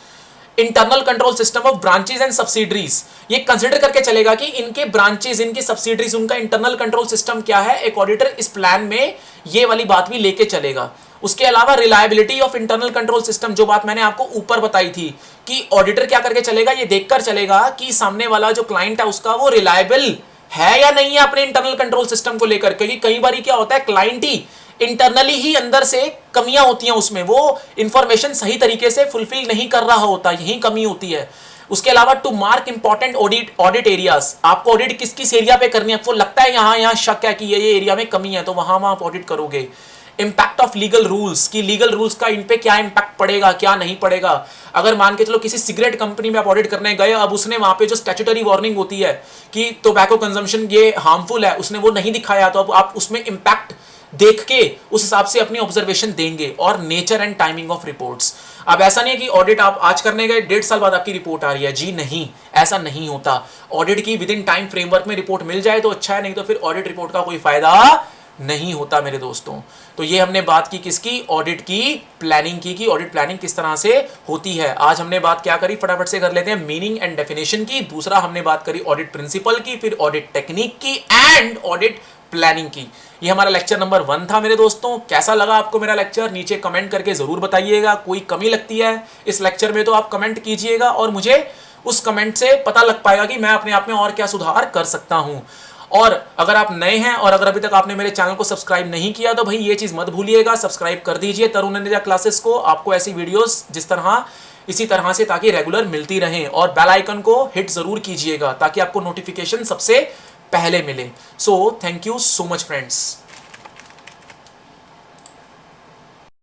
[SPEAKER 1] Internal control system of branches and subsidiaries, ये कंसिडर करके चलेगा कि इनके ब्रांचेज, इनके सब्सिडरीज, उनका इंटरनल कंट्रोल सिस्टम क्या है। एक ऑडिटर इस प्लान में ये वाली बात भी लेके चलेगा। उसके अलावा reliability of internal control system, जो बात मैंने आपको ऊपर बताई थी कि ऑडिटर क्या करके चलेगा, ये देखकर चलेगा कि सामने वाला जो क्लाइंट है उसका वो रिलायबल है या नहीं है अपने इंटरनल कंट्रोल सिस्टम को लेकर। क्योंकि कई बार क्या होता है, क्लाइंट ही इंटरनली ही अंदर से कमियां होती हैं, उसमें वो इंफॉर्मेशन सही तरीके से फुलफिल नहीं कर रहा होता, यही कमी होती है। उसके अलावा to mark important audit areas, आपको ऑडिट किस किस एरिया पे करनी है, आपको लगता है यहां शक है कि ये एरिया में कमी है, तो वहां आप ऑडिट करोगे। इंपैक्ट ऑफ लीगल रूल्स, की लीगल रूल्स का इन पे क्या इंपैक्ट पड़ेगा, क्या नहीं पड़ेगा। अगर मान के चलो किसी सिगरेट कंपनी में आप ऑडिट करने गए, अब उसने वहां पे जो स्टैट्यूटरी वार्निंग होती है कि टोबैको कंजम्पशन ये हार्मफुल है, उसने वो नहीं दिखाया, तो अब आप उसमें इंपैक्ट देख के उस हिसाब से अपनी ऑब्जर्वेशन देंगे। और nature and timing of reports, अब ऐसा नहीं है कि ऑडिट आप आज करने गए 1.5 साल बाद आपकी रिपोर्ट आ रही है, जी नहीं, ऐसा नहीं होता। ऑडिट की विद इन टाइम फ्रेमवर्क में रिपोर्ट मिल जाए तो अच्छा है, नहीं तो फिर ऑडिट रिपोर्ट का कोई फायदा नहीं होता मेरे दोस्तों। तो ये हमने बात की किसकी, ऑडिट की प्लानिंग की ऑडिट प्लानिंग किस तरह से होती है। आज हमने बात क्या करी, फटाफट से कर लेते हैं, मीनिंग एंड डेफिनेशन की। दूसरा हमने बात करी ऑडिट प्रिंसिपल की, फिर ऑडिट टेक्निक की एंड ऑडिट प्लानिंग की। ये हमारा लेक्चर नंबर 1 था मेरे दोस्तों। कैसा लगा आपको मेरा लेक्चर, नीचे कमेंट करके जरूर बताइएगा। कोई कमी लगती है इस लेक्चर में तो आप कमेंट कीजिएगा और मुझे उस कमेंट से पता लग पाएगा कि मैं अपने आप में और क्या सुधार कर सकता हूं। और अगर आप नए हैं और अगर अभी तक आपने मेरे चैनल को सब्सक्राइब नहीं किया तो भाई ये चीज मत भूलिएगा, सब्सक्राइब कर दीजिए तरुण अनेजा क्लासेस को। आपको ऐसी वीडियोस इसी तरह से ताकि रेगुलर मिलती रहें, और बेल आइकन को हिट जरूर कीजिएगा ताकि आपको नोटिफिकेशन सबसे पहले मिले। So thank you so much friends.